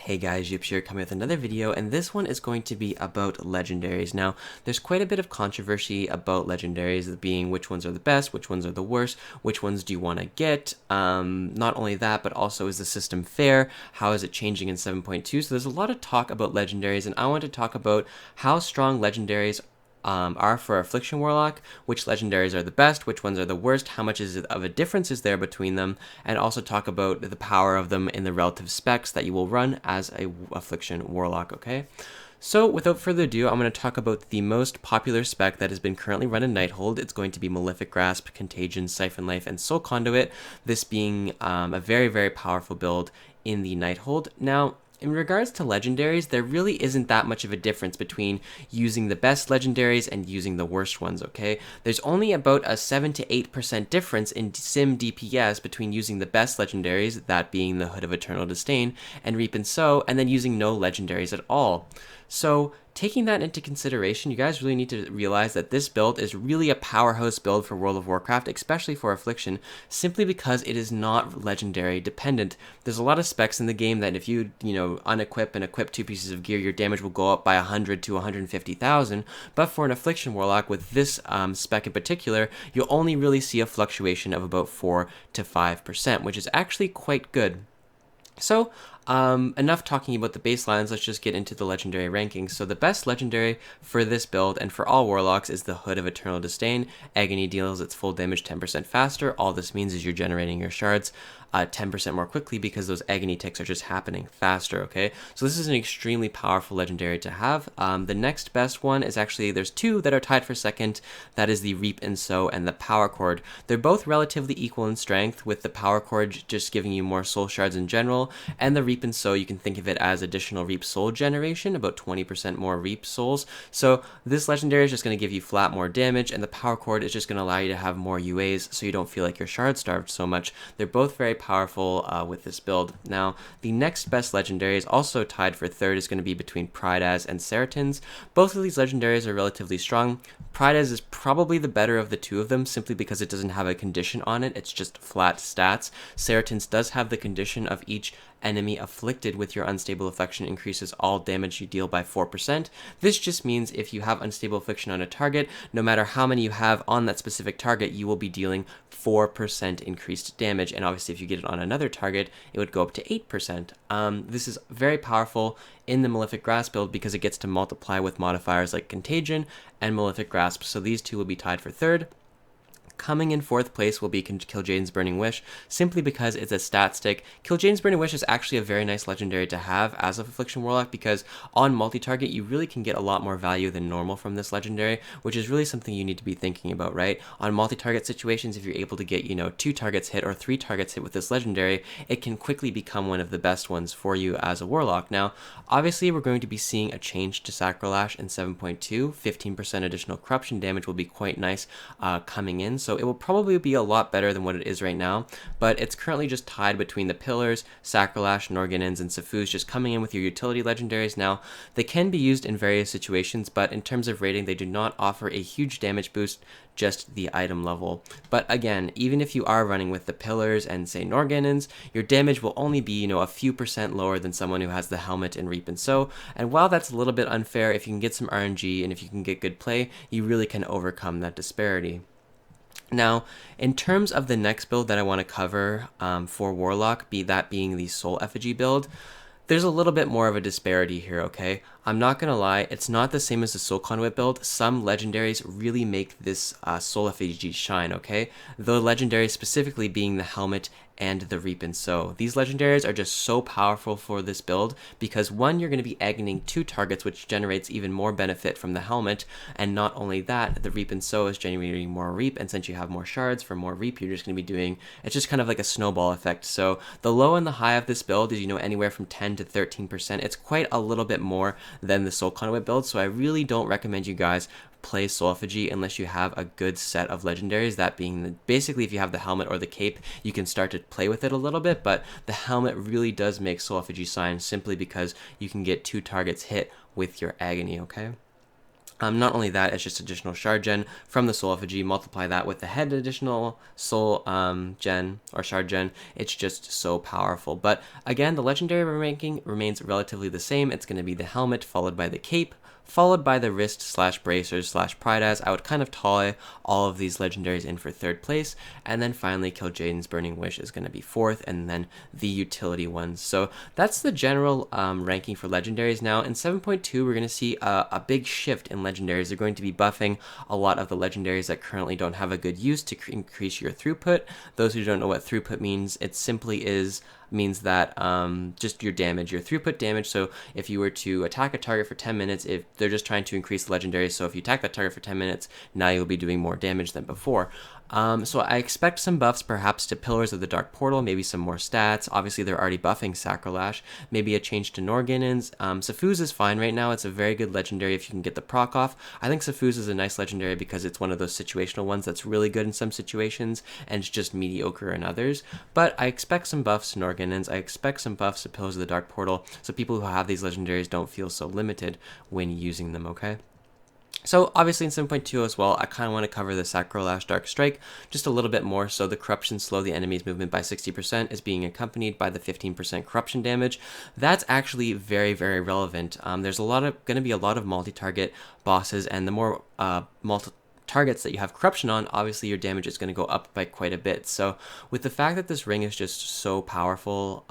Hey guys, Yips here coming with another video, and this one is going to be about legendaries. Now, there's quite a bit of controversy about legendaries, being which ones are the best, which ones are the worst, which ones do you want to get. Not only that, but also is the system fair? How is it changing in 7.2? So there's a lot of talk about legendaries, and I want to talk about how strong legendaries are for Affliction Warlock, which legendaries are the best, which ones are the worst, how much of a difference is there between them, and also talk about the power of them in the relative specs that you will run as a Affliction Warlock, okay? So without further ado, I'm going to talk about the most popular spec that has been currently run in Nighthold. It's going to be Malefic Grasp, Contagion, Siphon Life, and Soul Conduit, this being a very, very powerful build in the Nighthold. Now, in regards to legendaries, there really isn't that much of a difference between using the best legendaries and using the worst ones, okay? There's only about a 7 to 8% difference in sim DPS between using the best legendaries, that being the Hood of Eternal Disdain, and Reap and Sow, and then using no legendaries at all. So, taking that into consideration, you guys really need to realize that this build is really a powerhouse build for World of Warcraft, especially for Affliction, simply because it is not legendary dependent. There's a lot of specs in the game that if you unequip and equip 2 pieces of gear, your damage will go up by 100 to 150,000, but for an Affliction Warlock with this spec in particular, you'll only really see a fluctuation of about 4 to 5%, which is actually quite good. So, enough talking about the baselines, let's just get into the legendary rankings. So the best legendary for this build and for all warlocks is the Hood of Eternal Disdain. Agony deals its full damage 10% faster. All this means is you're generating your shards 10% more quickly because those agony ticks are just happening faster, okay? So this is an extremely powerful legendary to have. The next best one is actually, there's two that are tied for second. That is the Reap and Sow and the Power Chord. They're both relatively equal in strength, with the Power Chord just giving you more soul shards in general, and the Reap and Sow, you can think of it as additional Reap soul generation, about 20% more Reap souls. So this legendary is just going to give you flat more damage, and the Power Chord is just going to allow you to have more UAs so you don't feel like you're shard starved so much. They're both very powerful with this build. Now, the next best legendary is also tied for third, is going to be between Prideaz and Seratins. Both of these legendaries are relatively strong. Prideaz is probably the better of the two of them, simply because it doesn't have a condition on it, it's just flat stats. Seratins does have the condition of each enemy afflicted with your unstable affliction increases all damage you deal by 4%. This just means if you have unstable affliction on a target, no matter how many you have on that specific target, you will be dealing 4% increased damage, and obviously if you get it on another target, it would go up to 8%. This is very powerful in the Malefic Grasp build because it gets to multiply with modifiers like Contagion and Malefic Grasp, so these two will be tied for third. Coming in fourth place will be Kil'jaeden's Burning Wish, simply because it's a stat stick. Kil'jaeden's Burning Wish is actually a very nice legendary to have as a Affliction Warlock, because on multi-target you really can get a lot more value than normal from this legendary, which is really something you need to be thinking about, right? On multi-target situations, if you're able to get, 2 targets hit or 3 targets hit with this legendary, it can quickly become one of the best ones for you as a Warlock. Now, obviously we're going to be seeing a change to Sacrolash in 7.2. 15% additional corruption damage will be quite nice coming in, so it will probably be a lot better than what it is right now, but it's currently just tied between the Pillars, Sacrolash, Norganins, and Safus, just coming in with your utility legendaries. Now, they can be used in various situations, but in terms of rating, they do not offer a huge damage boost, just the item level. But again, even if you are running with the Pillars and, say, Norganins, your damage will only be, a few percent lower than someone who has the Helmet and Reap and Sow, and while that's a little bit unfair, if you can get some RNG and if you can get good play, you really can overcome that disparity. Now, in terms of the next build that I want to cover for Warlock, being the Soul Effigy build, there's a little bit more of a disparity here, okay? I'm not going to lie, it's not the same as the Soul Conduit build. Some legendaries really make this Soul Effigy shine, okay? The legendaries specifically being the Helmet and the Reap and Sow. These legendaries are just so powerful for this build because, one, you're going to be agonying 2 targets, which generates even more benefit from the Helmet, and not only that, the Reap and Sow is generating more Reap, and since you have more shards for more Reap, you're just going to be doing, it's just kind of like a snowball effect. So the low and the high of this build is, anywhere from 10 to 13%. It's quite a little bit more than the Soul Conduit build, so I really don't recommend you guys play Soul Effigy unless you have a good set of legendaries, that being basically if you have the Helmet or the Cape, you can start to play with it a little bit, but the Helmet really does make Soul Effigy shine simply because you can get 2 targets hit with your agony, okay? Not only that, it's just additional shard gen from the soul effigy. Multiply that with the head additional soul gen or shard gen. It's just so powerful. But again, the legendary ranking remains relatively the same. It's going to be the helmet followed by the cape, followed by the wrist slash bracers slash pride as. I would kind of tie all of these legendaries in for third place, and then finally Kil'jaeden's Burning Wish is going to be fourth, and then the utility ones. So that's the general ranking for legendaries. Now in 7.2 we're going to see a big shift in legendaries. They're going to be buffing a lot of the legendaries that currently don't have a good use to increase your throughput. Those who don't know what throughput means, it simply means that just your damage, your throughput damage. So if you were to attack a target for 10 minutes, if they're just trying to increase the legendaries, so if you attack that target for 10 minutes, now you'll be doing more damage than before. So I expect some buffs perhaps to Pillars of the Dark Portal, maybe some more stats. Obviously they're already buffing Sacrolash, maybe a change to Norganons. Safuz is fine right now. It's a very good legendary if you can get the proc off. I think Safuz is a nice legendary because it's one of those situational ones that's really good in some situations and it's just mediocre in others. But I expect some buffs to Norganons. I expect some buffs to Pillars of the Dark Portal, so people who have these legendaries don't feel so limited when using them, okay? So obviously in 7.2 as well, I kind of want to cover the Sacrolash Dark Strike just a little bit more. So the corruption slow the enemy's movement by 60% is being accompanied by the 15% corruption damage. That's actually very, very relevant. There's going to be a lot of multi-target bosses, and the more targets that you have corruption on, obviously your damage is going to go up by quite a bit. So with the fact that this ring is just so powerful,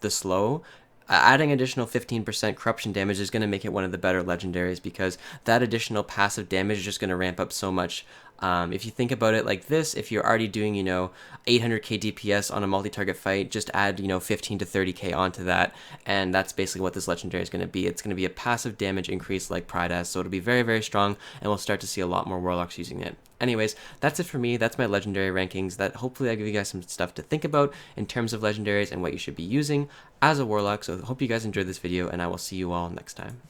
the slow, adding additional 15% corruption damage is going to make it one of the better legendaries, because that additional passive damage is just going to ramp up so much. If you think about it like this, if you're already doing, 800k DPS on a multi-target fight, just add, 15 to 30k onto that, and that's basically what this legendary is going to be. It's going to be a passive damage increase like Pride has, so it'll be very, very strong, and we'll start to see a lot more Warlocks using it. Anyways, that's it for me. That's my legendary rankings. That hopefully I give you guys some stuff to think about in terms of legendaries and what you should be using as a Warlock. So I hope you guys enjoyed this video, and I will see you all next time.